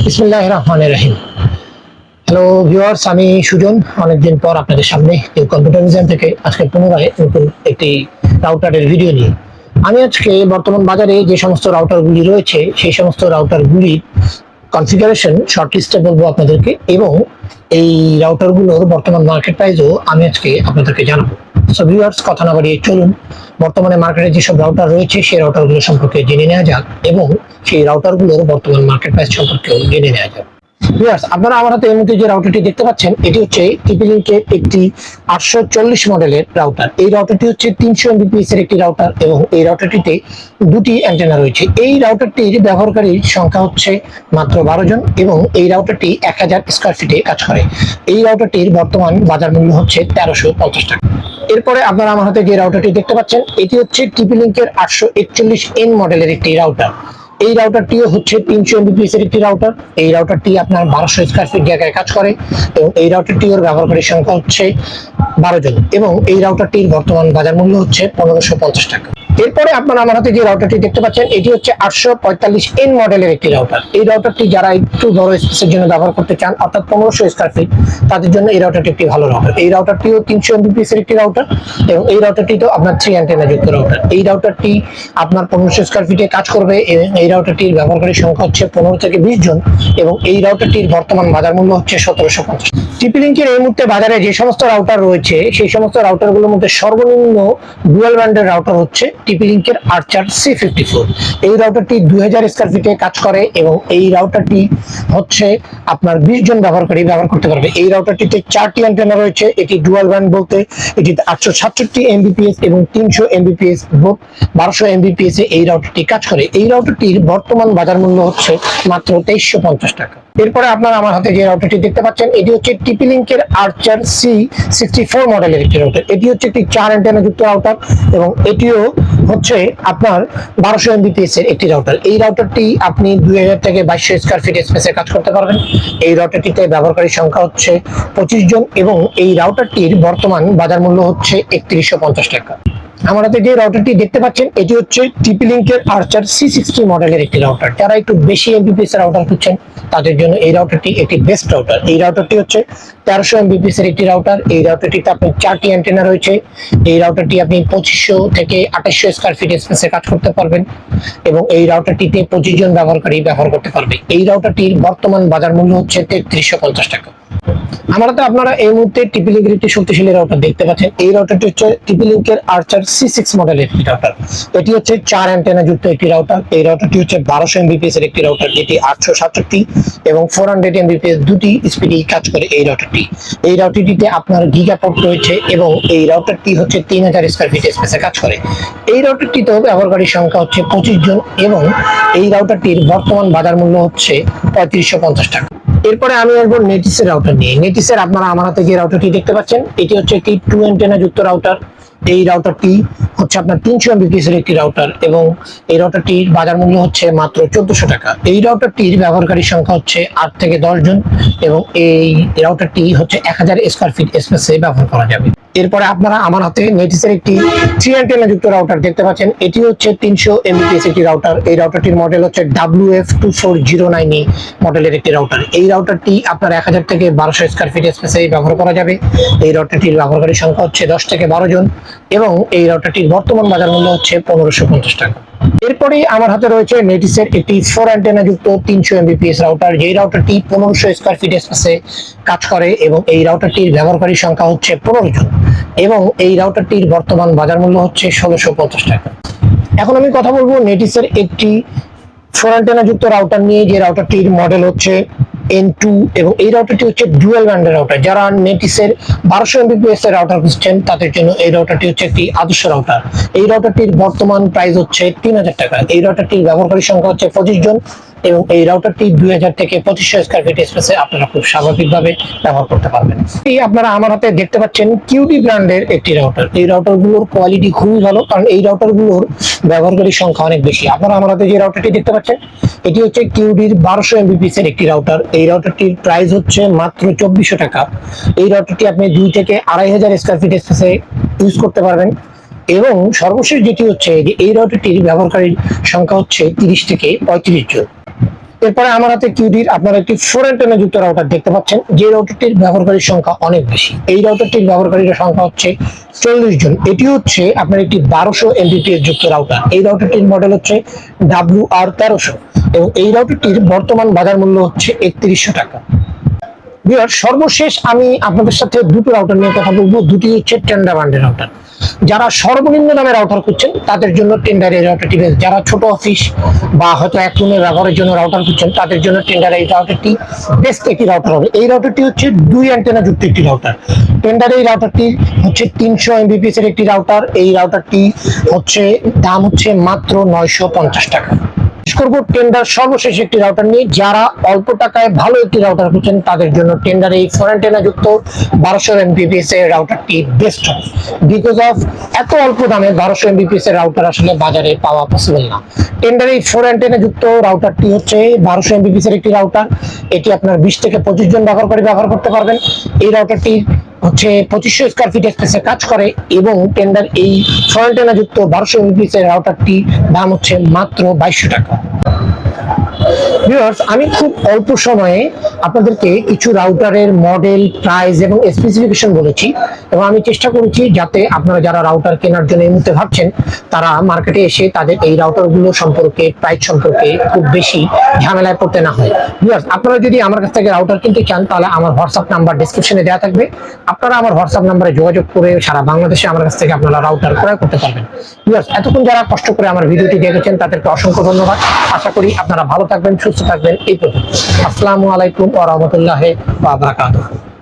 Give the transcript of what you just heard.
বিসমিল্লাহির রহমানির রহিম। Hello viewers, আমি সুজন। অনেকদিন পর আপনাদের সামনে এই কম্পিউটার ভিশন থেকে আজকে পুনরায় নতুন একটি রাউটারের ভিডিও নিয়ে আমি আজকে বর্তমান বাজারে যে সমস্ত রাউটারগুলি রয়েছে সেই সমস্ত রাউটারগুলির কনফিগারেশন শর্টলিস্টে বলবো আপনাদেরকে, এবং এই রাউটারগুলোর বর্তমান মার্কেট প্রাইসও আমি আজকে আপনাদেরকে জানাবো। সো ভিউয়ার্স, কথা না বাড়িয়ে চলুন বর্তমানে মার্কেটে যেসব রাউটার রয়েছে সেই রাউটারগুলো সম্পর্কে জেনে নেওয়া যাক, এবং সেই রাউটারগুলোর বর্তমান মার্কেট প্রাইস সম্পর্কেও জেনে নেওয়া যাক। ভিউয়ার্স, আপনারা আমার হাতে এই মুহূর্তে যে রাউটারটি দেখতে পাচ্ছেন এটি হচ্ছে টিপি-লিংকের একটি 840 মডেলের রাউটার। এই রাউটারটি হচ্ছে 300 Mbps এর একটি রাউটার, এবং এই রাউটারটিতে দুটি অ্যান্টেনা রয়েছে। এই রাউটারটির ব্যবহারকারীর সংখ্যা হচ্ছে মাত্র 12 জন, এবং এই রাউটারটি 1000 স্কয়ার ফিটে কাজ করে। এই রাউটারটির বর্তমান বাজার মূল্য হচ্ছে 1350 টাকা। এরপরে আপনারা আমার হাতে যে রাউটারটি দেখতে পাচ্ছেন এটি হচ্ছে টিপি-লিংকের 841N মডেলের একটি রাউটার। এই রাউটারটিও হচ্ছে 300 Mbps এর একটি রাউটার। এই রাউটারটি আপনার 1200 স্কয়ার ফিট জায়গায় কাজ করে, এবং এই রাউটারটির ব্যবহারকারীর সংখ্যা হচ্ছে 12 জন, এবং এই রাউটারটির বর্তমান বাজার মূল্য হচ্ছে 1550 টাকা। এরপরে আপনারা আমার হাতে যে রাউটারটি দেখতে পাচ্ছেন এটি হচ্ছে 845N মডেলের একটি রাউটার। এই রাউটারটি যারা একটু বড় স্পেসের জন্য ব্যবহার করতে চান, অর্থাৎ 1500 স্কয়ার ফিট, তাদের জন্য এই রাউটারটি একটি ভালো রাউটার। এই রাউটারটিও 300 Mbps এর একটি রাউটার, এবং এই রাউটারটি তো আপনার 3 অ্যান্টেনা যুক্ত রাউটার। এই রাউটারটি আপনার 1500 স্কয়ার ফিটে কাজ করবে, এবং এই রাউটারটির ব্যবহারকারীর সংখ্যা হচ্ছে 15 থেকে 20 জন, এবং এই রাউটারটির বর্তমান বাজার মূল্য হচ্ছে 1750। টিপি-লিংকের এই মুহূর্তে বাজারে যে সমস্ত রাউটার রয়েছে সেই সমস্ত রাউটারগুলোর মধ্যে সর্বনিম্ন ডুয়াল ব্যান্ডের রাউটার হচ্ছে টিপি-লিংকের আর্চার C54। এই রাউটারটি 2000 স্কয়ার ফিটে কাজ করে, এবং এই রাউটারটি হচ্ছে আপনার 20 জন ব্যবহারকারী ব্যবহার করতে পারবে। এই রাউটারটিতে 4টি অ্যান্টেনা রয়েছে। এটি ডুয়াল ব্যান্ড বলতে এটিতে 867 Mbps এবং 300 Mbps, 1200 Mbps এ এই রাউটারটি কাজ করে। এই রাউটারটির বর্তমান বাজার মূল্য হচ্ছে মাত্র 2350 টাকা। এরপরে আপনারা আমার হাতে যে রাউটারটি দেখতে পাচ্ছেন এটি হচ্ছে টিপি-লিংকের আর্চার C64 মডেলের একটি রাউটার। এটি হচ্ছে একটি 4 অ্যান্টেনা যুক্ত রাউটার, এবং এটিও হচ্ছে আপনার 1200 Mbps এর একটি রাউটার। এই রাউটারটি আপনি 2000 থেকে 2200 স্কয়ার ফিট স্পেসে কাজ করতে পারবেন। এই রাউটারটিতে ব্যবহারকারীর সংখ্যা হচ্ছে 25 জন, এবং এই রাউটারটির বর্তমান বাজার মূল্য হচ্ছে 3150 টাকা। আমার হাতে যে রাউটারটি দেখতে পাচ্ছেন এটি হচ্ছে টিপি-লিংকের আর্চার C60 মডেলের একটি রাউটার। যারা একটু বেশি Mbps এর রাউটার খুঁজছেন তাদের জন্য এই রাউটারটি একটি বেস্ট রাউটার। এই রাউটারটি হচ্ছে 1300 Mbps এর একটি রাউটার। এই রাউটারটিতে আপনার 4টি অ্যান্টেনা রয়েছে। এই রাউটারটি আপনি 2500 থেকে 2800 স্কয়ার ফিট স্পেসে কাজ করতে পারবেন, এবং এই রাউটারটিতে 25 জন ব্যবহারকারী ব্যবহার করতে পারবে। এই রাউটারটির বর্তমান বাজার মূল্য হচ্ছে 3350 টাকা। আমার হাতে আপনারা এই মুহূর্তে টিপি-লিংকের একটি শক্তিশালী রাউটার দেখতে পাচ্ছেন। এই রাউটারটি হচ্ছে টিপি-লিংকের আর্চার C6 মডেলের একটি রাউটার। এটি হচ্ছে 4 অ্যান্টেনা যুক্ত একটি রাউটার। এই রাউটারটি হচ্ছে 1200 Mbps এর একটি রাউটার, যেটি 867 এবং 400 Mbps দুটি স্পিডে কাজ করে। এই রাউটারটিতে আপনার গিগাপোর্ট রয়েছে, এবং এই রাউটারটি হচ্ছে 3000 স্কয়ার ফিট স্পেসে কাজ করে। এই রাউটারটিতেও ব্যবহারকারীর সংখ্যা হচ্ছে 25 জন, এবং এই রাউটারটির বর্তমান বাজার মূল্য হচ্ছে 3550 টাকা। এরপরে আমি আসবো নেটিসের রাউটার নিয়ে। নেটিসের আপনারা আমার হাতে যে রাউটারটি দেখতে পাচ্ছেন এটি হচ্ছে একটি 2 অ্যান্টেনা যুক্ত রাউটার। এই রাউটারটি হচ্ছে আপনার 300 Mbps এর একটি রাউটার, এবং এই রাউটারটির বাজার মূল্য হচ্ছে মাত্র 1400 টাকা। এই রাউটারটির ব্যবহারকারীর সংখ্যা হচ্ছে 8 থেকে 10 জন, এবং এই রাউটারটি হচ্ছে 1000 স্কয়ার ফিট স্পেসে ব্যবহার করা যাবে। এরপরে আপনারা আমার হাতে নেটিসের একটি 3 অ্যান্টেনা যুক্ত রাউটার দেখতে পাচ্ছেন। এটি হচ্ছে 300 Mbps একটি রাউটার। এই রাউটারটির মডেল হচ্ছে WF2409E মডেলের একটি রাউটার। এই রাউটারটি আপনার 1000 থেকে 1200 স্কয়ার ফিট স্পেসে ব্যবহার করা যাবে। এই রাউটারটির ব্যবহারকারীর সংখ্যা হচ্ছে 10 থেকে 12 জন, এবং এই রাউটারটির বর্তমান বাজার মূল্য হচ্ছে 1550 টাকা। এরপরে আমার হাতে রয়েছে নেটিসের একটি 4 অ্যান্টেনা যুক্ত 300 Mbps রাউটার। যেই রাউটারটি 1500 স্কয়ার ফিট স্পেসে কাজ করে, এবং এই রাউটারটির ব্যবহারকারীর সংখ্যা হচ্ছে 15 জন, এবং এই রাউটারটির বর্তমান বাজার মূল্য হচ্ছে 1650 টাকা। এখন আমি কথা বলবো নেটিসের একটি 4 অ্যান্টেনা যুক্ত রাউটার নিয়ে, যে রাউটারটির মডেল হচ্ছে N2, এবং এই রাউটারটি হচ্ছে ডুয়াল ব্যান্ডের রাউটার। যারা নেটিসের 1200 Mbps এর রাউটার খুঁজছেন তাদের জন্য এই রাউটারটি হচ্ছে একটি আদর্শ রাউটার। এই রাউটারটির বর্তমান প্রাইস হচ্ছে 3000 টাকা। এই রাউটারটির ব্যবহারকারীর সংখ্যা হচ্ছে 25 জন, এবং এই রাউটারটি 2000 থেকে 2500 স্কয়ার ফিট স্পেসে আপনারা খুব স্বাভাবিকভাবে ব্যবহার করতে পারবেন। এই আপনারা আমার হাতে দেখতে পাচ্ছেন কিউডি ব্র্যান্ডের একটি রাউটার। এই রাউটারগুলোর কোয়ালিটি খুবই ভালো, কারণ এই রাউটারগুলোর ব্যবহারকারীর সংখ্যা অনেক বেশি। আপনারা আমার হাতে যে রাউটারটি দেখতে পাচ্ছেন এটি হচ্ছে কিউডির 1200 Mbps এর একটি রাউটার। এই রাউটারটির প্রাইস হচ্ছে মাত্র 2400 টাকা। এই রাউটারটি আপনি 2 থেকে 2500 স্কয়ার ফিট স্পেসে ইউজ করতে পারবেন, এবং সর্বশেষ যেটি হচ্ছে যে এই রাউটারটির ব্যবহারকারীর সংখ্যা হচ্ছে 30 থেকে 35 জন। এরপরে আমার হাতে কিউডির আপনারা একটি 4 অ্যান্টেনা যুক্ত রাউটার দেখতে পাচ্ছেন, যে রাউটারটির ব্যবহারকারীর সংখ্যা অনেক বেশি। এই রাউটারটির ব্যবহারকারীর সংখ্যা হচ্ছে 40 জন। এটি হচ্ছে আপনার একটি 1200 এমবিপিএস যুক্ত রাউটার। এই রাউটারটির মডেল হচ্ছে WR1300 এবং এই রাউটারটির বর্তমান বাজার মূল্য হচ্ছে 3100 টাকা। ভিউয়ার্স, সর্বশেষ আমি আপনাদের সাথে দুটো রাউটার নিয়ে কথা বলবো। দুটি হচ্ছে টেন্ডার বান্ডেল রাউটার। যারা সর্বনিম্ন দামে রাউটার খুঁজছেন তাদের জন্য টেন্ডার এই রাউটারটি বেস্ট। যারা ছোট অফিস বা হয়তো এক রুমের ব্যবহারের জন্য রাউটার খুঁজছেন তাদের জন্য টেন্ডার এই রাউটারটি বেস্ট একটি রাউটার হবে। এই রাউটারটি হচ্ছে 2 অ্যান্টেনা যুক্ত একটি রাউটার। টেন্ডার এই রাউটারটি হচ্ছে 300 এমবিপিএস এর একটি রাউটার। এই রাউটারটি হচ্ছে দাম হচ্ছে মাত্র 950 টাকা। করবো টেন্ডার সর্বশেষ একটি রাউটার নিয়ে। যারা অল্প টাকায় ভালো একটি রাউটার খুঁজছেন তাদের জন্য টেন্ডার এই 4 অ্যান্টেনা যুক্ত 1200 এমবিপিএস এর রাউটারটি বেস্ট হবে। বিকজ অফ এত অল্প দামে 1200 এমবিপিএস এর রাউটার আসলে বাজারে পাওয়া পসিবল না। টেন্ডার এই 4 অ্যান্টেনা যুক্ত রাউটারটি হচ্ছে 1200 এমবিপিএস এর একটি রাউটার। এটি আপনার 20 থেকে 25 জন ব্যবহার করতে পারবেন। এই রাউটারটি হচ্ছে 2500 স্কয়ার ফিট স্পেসে কাজ করে এবং টেন্ডার এই 4 অ্যান্টেনা যুক্ত 1200 এমবিপিএস এর রাউটারটি দাম হচ্ছে মাত্র 2200 টাকা। ভিউয়ার্স, আমি খুব অল্প সময়ে আপনাদেরকে কিছু রাউটারের মডেল, প্রাইস এবং স্পেসিফিকেশন বলেছি এবং আমি চেষ্টা করেছি যাতে আপনারা যারা রাউটার কেনার জন্য এই মুহূর্তে ভাবছেন তারা মার্কেটে এসে তাদের এই রাউটারগুলো সম্পর্কে, প্রাইস সম্পর্কে খুব বেশি ঝামেলায় পড়তে না হয়। ভিউয়ার্স, আপনারা যদি আমার কাছ থেকে রাউটার কিনতে চান তাহলে আমার হোয়াটসঅ্যাপ নাম্বার ডেসক্রিপশনে দেওয়া থাকবে। আপনারা আমার হোয়াটসঅ্যাপ নাম্বারে যোগাযোগ করে সারা বাংলাদেশে আমার কাছ থেকে আপনারা রাউটার ক্রয় করতে পারবেন। ভিউয়ার্স, এতক্ষণ যারা কষ্ট করে আমার ভিডিওটি দেখেছেন তাদেরকে অসংখ্য ধন্যবাদ। আশা করি আপনারা ভালো থাকবেন, সুস্থ থাকবেন। এই পর্যন্ত। আসসালামু আলাইকুম ওয়া রাহমাতুল্লাহি ওয়া বারাকাতুহু।